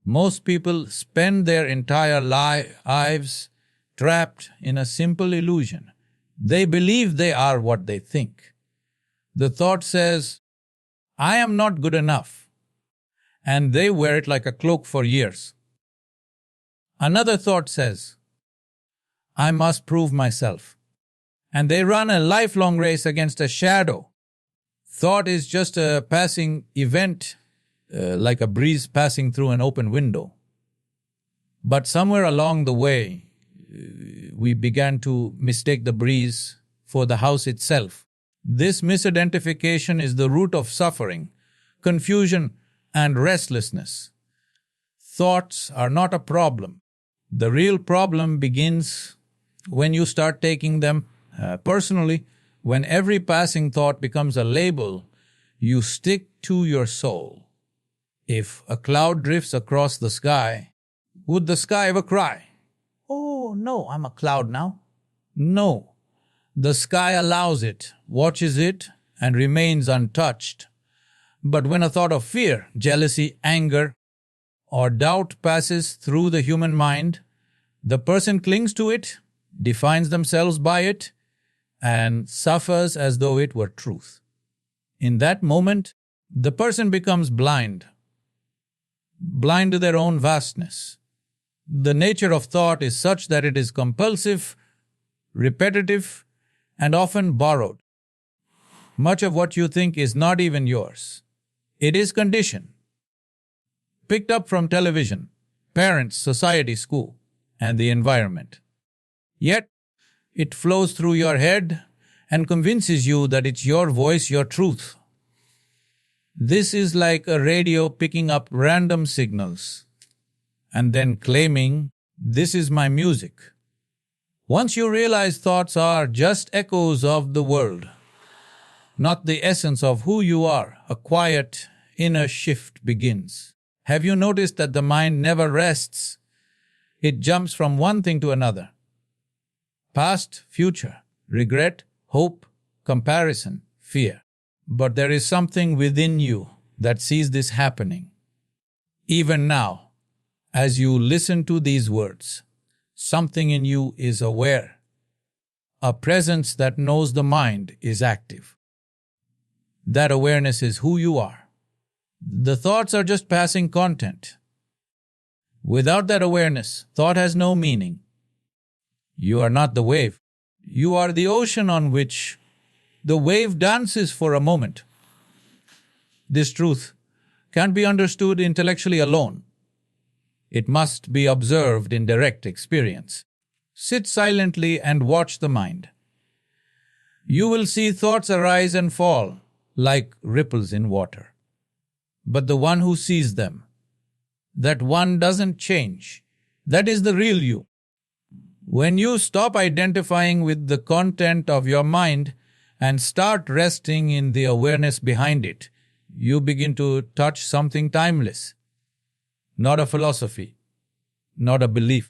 Most people spend their entire lives trapped in a simple illusion. They believe they are what they think. The thought says, I am not good enough, and they wear it like a cloak for years. Another thought says, I must prove myself, and they run a lifelong race against a shadow. Thought is just a passing event, like a breeze passing through an open window. But somewhere along the way, we began to mistake the breeze for the house itself. This misidentification is the root of suffering, confusion, and restlessness. Thoughts are not a problem. The real problem begins when you start taking them personally. When every passing thought becomes a label, you stick to your soul. If a cloud drifts across the sky, would the sky ever cry, "Oh no, I'm a cloud now"? No. The sky allows it, watches it, and remains untouched. But when a thought of fear, jealousy, anger, or doubt passes through the human mind, the person clings to it, defines themselves by it, and suffers as though it were truth. In that moment, the person becomes blind to their own vastness. The nature of thought is such that it is compulsive, repetitive, and often borrowed. Much of what you think is not even yours. It is conditioned, picked up from television, parents, society, school, and the environment. Yet, it flows through your head and convinces you that it's your voice, your truth. This is like a radio picking up random signals and then claiming, "This is my music." Once you realize thoughts are just echoes of the world, not the essence of who you are, a quiet inner shift begins. Have you noticed that the mind never rests? It jumps from one thing to another. Past, future, regret, hope, comparison, fear. But there is something within you that sees this happening. Even now, as you listen to these words, something in you is aware. A presence that knows the mind is active. That awareness is who you are. The thoughts are just passing content. Without that awareness, thought has no meaning. You are not the wave. You are the ocean on which the wave dances for a moment. This truth can't be understood intellectually alone. It must be observed in direct experience. Sit silently and watch the mind. You will see thoughts arise and fall like ripples in water. But the one who sees them, that one doesn't change. That is the real you. When you stop identifying with the content of your mind and start resting in the awareness behind it, you begin to touch something timeless. Not a philosophy, not a belief,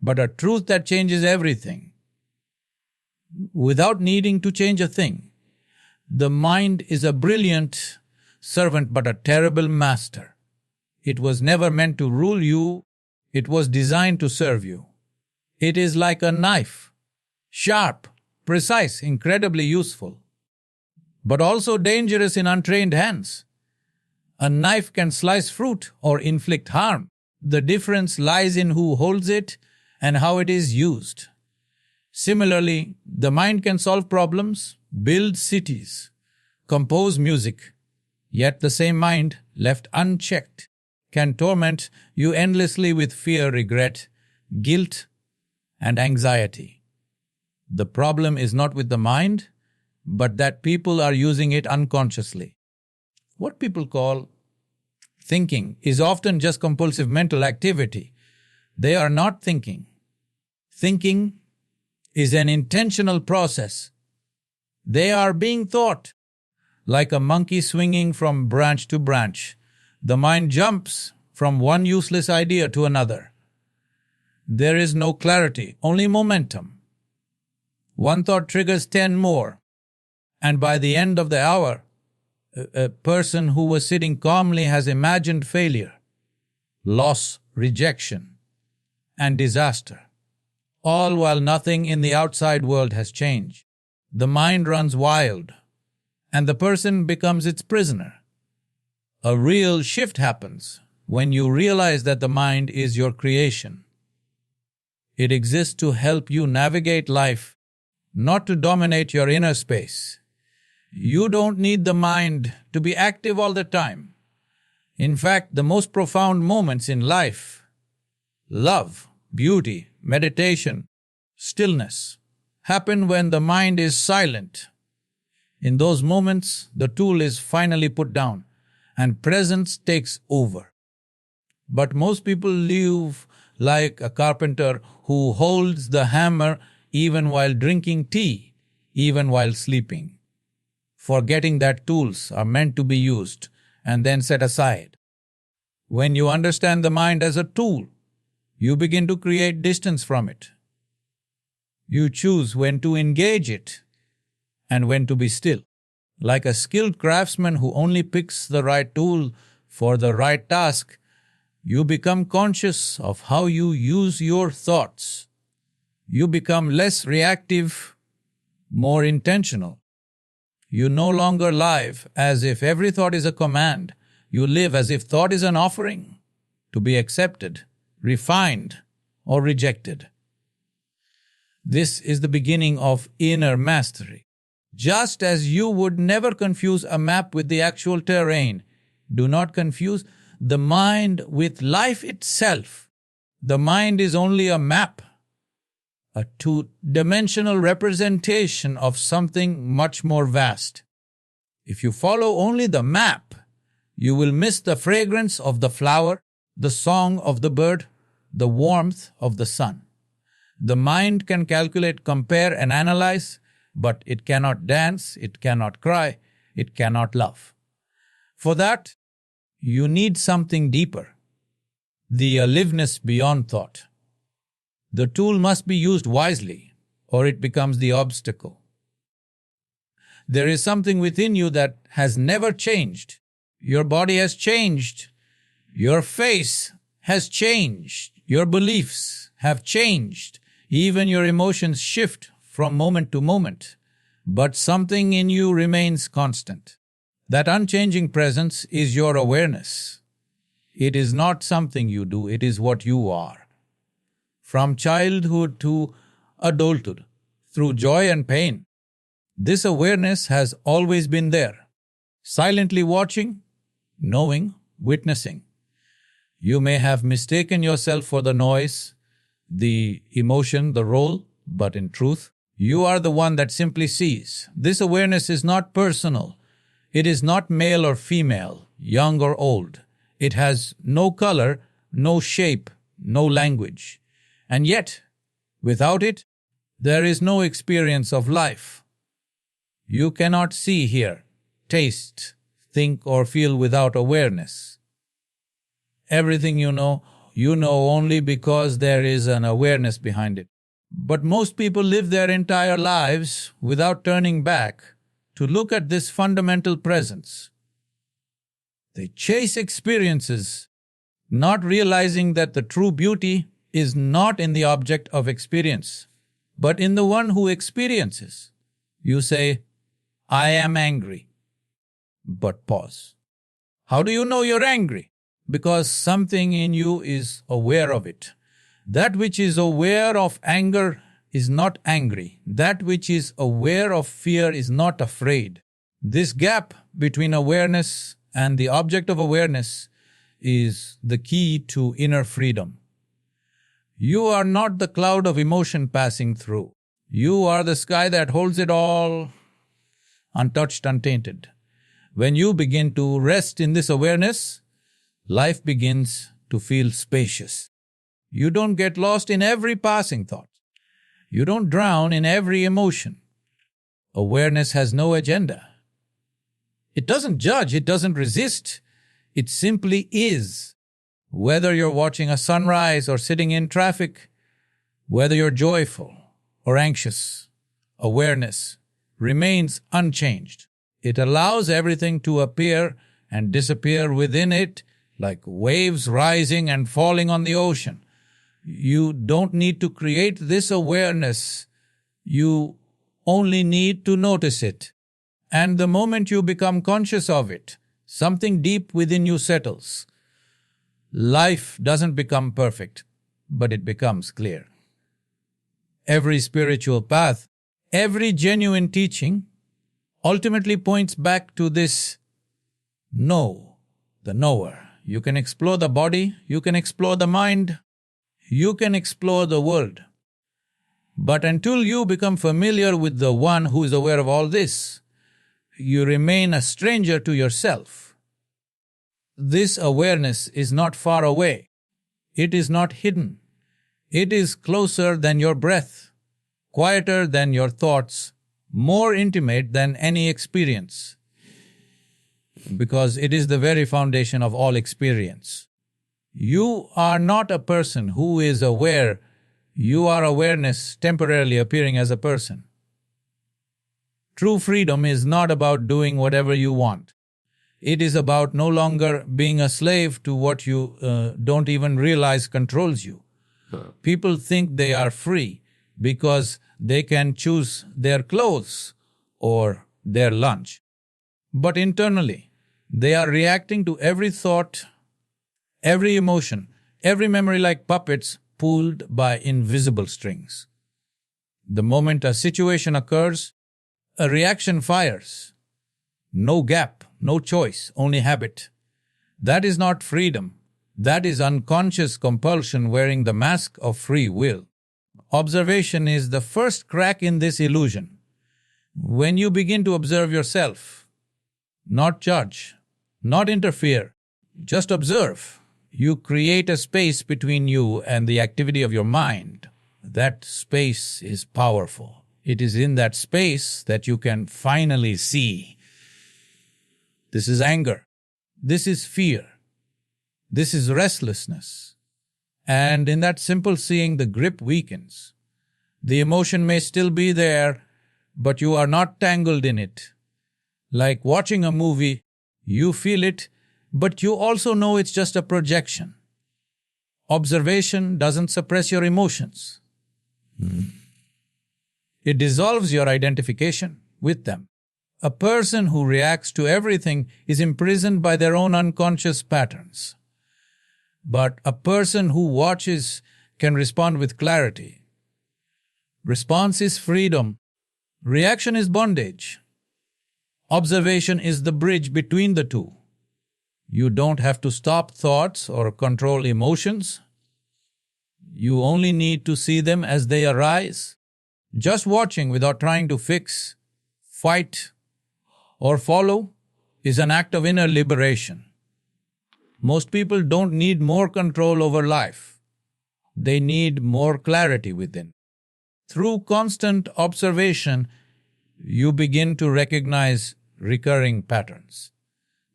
but a truth that changes everything. Without needing to change a thing, the mind is a brilliant servant but a terrible master. It was never meant to rule you, it was designed to serve you. It is like a knife, sharp, precise, incredibly useful, but also dangerous in untrained hands. A knife can slice fruit or inflict harm. The difference lies in who holds it and how it is used. Similarly, the mind can solve problems, build cities, compose music, yet the same mind, left unchecked, can torment you endlessly with fear, regret, guilt, and anxiety. The problem is not with the mind, but that people are using it unconsciously. What people call thinking is often just compulsive mental activity. They are not thinking. Thinking is an intentional process. They are being thought. Like a monkey swinging from branch to branch, the mind jumps from one useless idea to another. There is no clarity, only momentum. One thought triggers 10 more, and by the end of the hour, a person who was sitting calmly has imagined failure, loss, rejection, and disaster, all while nothing in the outside world has changed. The mind runs wild, and the person becomes its prisoner. A real shift happens when you realize that the mind is your creation. It exists to help you navigate life, not to dominate your inner space. You don't need the mind to be active all the time. In fact, the most profound moments in life, love, beauty, meditation, stillness, happen when the mind is silent. In those moments, the tool is finally put down and presence takes over. But most people live like a carpenter who holds the hammer even while drinking tea, even while sleeping, forgetting that tools are meant to be used and then set aside. When you understand the mind as a tool, you begin to create distance from it. You choose when to engage it and when to be still. Like a skilled craftsman who only picks the right tool for the right task, you become conscious of how you use your thoughts. You become less reactive, more intentional. You no longer live as if every thought is a command. You live as if thought is an offering to be accepted, refined, or rejected. This is the beginning of inner mastery. Just as you would never confuse a map with the actual terrain, do not confuse the mind with life itself. The mind is only a map, a two-dimensional representation of something much more vast. If you follow only the map, you will miss the fragrance of the flower, the song of the bird, the warmth of the sun. The mind can calculate, compare, and analyze, but it cannot dance, it cannot cry, it cannot love. For that, you need something deeper, the aliveness beyond thought. The tool must be used wisely, or it becomes the obstacle. There is something within you that has never changed. Your body has changed. Your face has changed. Your beliefs have changed. Even your emotions shift from moment to moment. But something in you remains constant. That unchanging presence is your awareness. It is not something you do, it is what you are. From childhood to adulthood, through joy and pain, this awareness has always been there. Silently watching, knowing, witnessing. You may have mistaken yourself for the noise, the emotion, the role, but in truth, you are the one that simply sees. This awareness is not personal. It is not male or female, young or old. It has no color, no shape, no language. And yet, without it, there is no experience of life. You cannot see, hear, taste, think, or feel without awareness. Everything you know only because there is an awareness behind it. But most people live their entire lives without turning back to look at this fundamental presence. They chase experiences, not realizing that the true beauty is not in the object of experience, but in the one who experiences. You say, I am angry. But pause. How do you know you're angry? Because something in you is aware of it. That which is aware of anger is not angry. That which is aware of fear is not afraid. This gap between awareness and the object of awareness is the key to inner freedom. You are not the cloud of emotion passing through. You are the sky that holds it all, untouched, untainted. When you begin to rest in this awareness, life begins to feel spacious. You don't get lost in every passing thought. You don't drown in every emotion. Awareness has no agenda. It doesn't judge, it doesn't resist. It simply is. Whether you're watching a sunrise or sitting in traffic, whether you're joyful or anxious, awareness remains unchanged. It allows everything to appear and disappear within it like waves rising and falling on the ocean. You don't need to create this awareness. You only need to notice it. And the moment you become conscious of it, something deep within you settles. Life doesn't become perfect, but it becomes clear. Every spiritual path, every genuine teaching ultimately points back to this know, the knower. You can explore the body, you can explore the mind, you can explore the world. But until you become familiar with the one who is aware of all this, you remain a stranger to yourself. This awareness is not far away. It is not hidden. It is closer than your breath, quieter than your thoughts, more intimate than any experience, because it is the very foundation of all experience. You are not a person who is aware. You are awareness temporarily appearing as a person. True freedom is not about doing whatever you want. It is about no longer being a slave to what you don't even realize controls you. People think they are free because they can choose their clothes or their lunch. But internally, they are reacting to every thought, every emotion, every memory like puppets pulled by invisible strings. The moment a situation occurs, a reaction fires. No gap, no choice, only habit. That is not freedom. That is unconscious compulsion wearing the mask of free will. Observation is the first crack in this illusion. When you begin to observe yourself, not judge, not interfere, just observe, you create a space between you and the activity of your mind. That space is powerful. It is in that space that you can finally see. This is anger. This is fear. This is restlessness. And in that simple seeing, the grip weakens. The emotion may still be there, but you are not tangled in it. Like watching a movie, you feel it, but you also know it's just a projection. Observation doesn't suppress your emotions. It dissolves your identification with them. A person who reacts to everything is imprisoned by their own unconscious patterns. But a person who watches can respond with clarity. Response is freedom. Reaction is bondage. Observation is the bridge between the two. You don't have to stop thoughts or control emotions. You only need to see them as they arise. Just watching without trying to fix, fight, or follow is an act of inner liberation. Most people don't need more control over life. They need more clarity within. Through constant observation, you begin to recognize recurring patterns.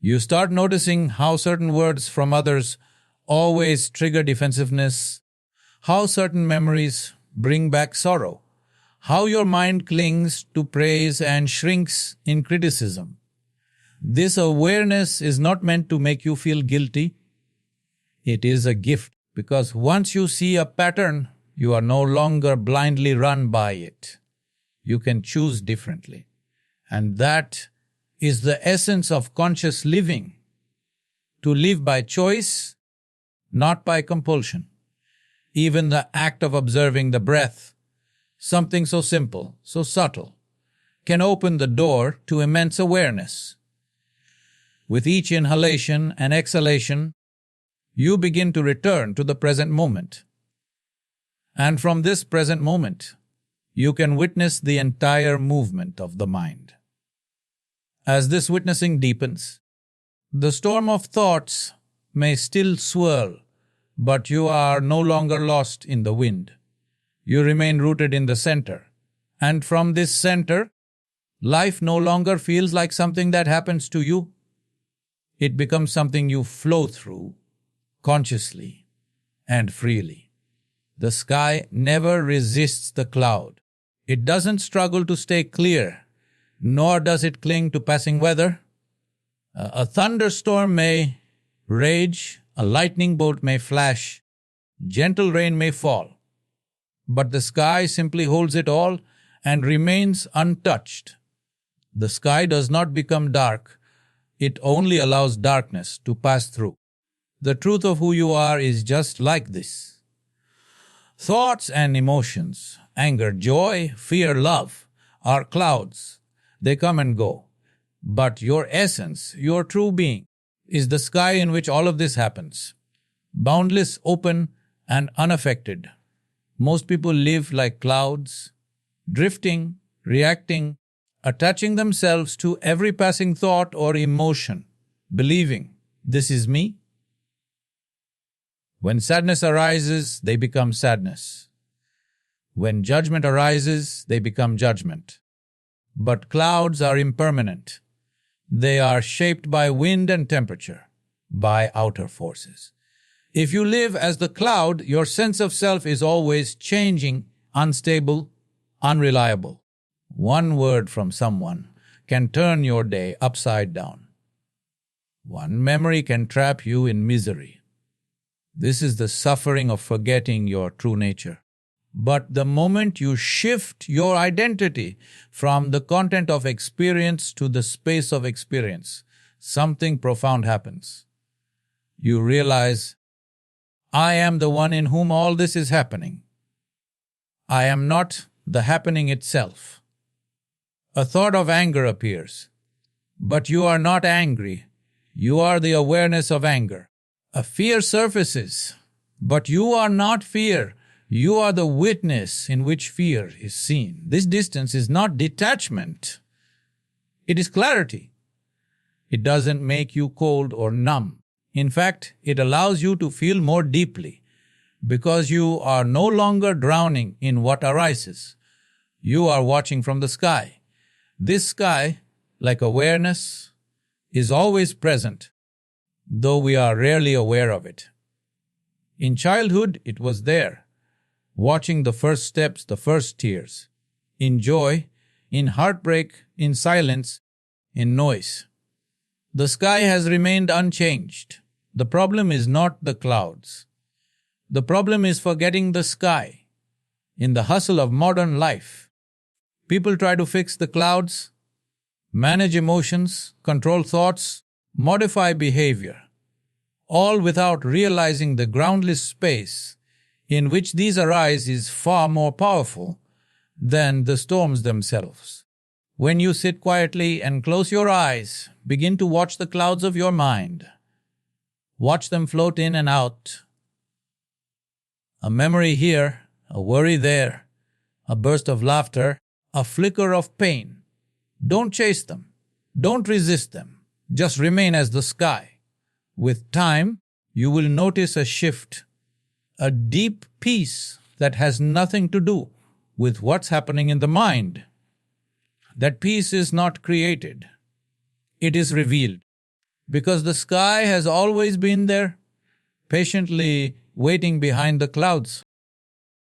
You start noticing how certain words from others always trigger defensiveness, how certain memories bring back sorrow, how your mind clings to praise and shrinks in criticism. This awareness is not meant to make you feel guilty. It is a gift, because once you see a pattern, you are no longer blindly run by it. You can choose differently. And that is the essence of conscious living. To live by choice, not by compulsion. Even the act of observing the breath, something so simple, so subtle, can open the door to immense awareness. With each inhalation and exhalation, you begin to return to the present moment. And from this present moment, you can witness the entire movement of the mind. As this witnessing deepens, the storm of thoughts may still swirl, but you are no longer lost in the wind. You remain rooted in the center. And from this center, life no longer feels like something that happens to you. It becomes something you flow through consciously and freely. The sky never resists the cloud. It doesn't struggle to stay clear, nor does it cling to passing weather. A thunderstorm may rage, a lightning bolt may flash, gentle rain may fall, but the sky simply holds it all and remains untouched. The sky does not become dark, it only allows darkness to pass through. The truth of who you are is just like this. Thoughts and emotions, anger, joy, fear, love, are clouds. They come and go. But your essence, your true being, is the sky in which all of this happens. Boundless, open, and unaffected. Most people live like clouds, drifting, reacting, attaching themselves to every passing thought or emotion, believing, this is me. When sadness arises, they become sadness. When judgment arises, they become judgment. But clouds are impermanent. They are shaped by wind and temperature, by outer forces. If you live as the cloud, your sense of self is always changing, unstable, unreliable. One word from someone can turn your day upside down. One memory can trap you in misery. This is the suffering of forgetting your true nature. But the moment you shift your identity from the content of experience to the space of experience, something profound happens. You realize, I am the one in whom all this is happening. I am not the happening itself. A thought of anger appears, but you are not angry. You are the awareness of anger. A fear surfaces, but you are not fear. You are the witness in which fear is seen. This distance is not detachment. It is clarity. It doesn't make you cold or numb. In fact, it allows you to feel more deeply because you are no longer drowning in what arises. You are watching from the sky. This sky, like awareness, is always present, though we are rarely aware of it. In childhood, it was there, watching the first steps, the first tears. In joy, in heartbreak, in silence, in noise. The sky has remained unchanged. The problem is not the clouds. The problem is forgetting the sky. In the hustle of modern life, people try to fix the clouds, manage emotions, control thoughts, modify behavior, all without realizing the groundless space in which these arise is far more powerful than the storms themselves. When you sit quietly and close your eyes, begin to watch the clouds of your mind. Watch them float in and out. A memory here, a worry there, a burst of laughter, a flicker of pain. Don't chase them. Don't resist them. Just remain as the sky. With time, you will notice a shift, a deep peace that has nothing to do with what's happening in the mind. That peace is not created. It is revealed. Because the sky has always been there, patiently waiting behind the clouds.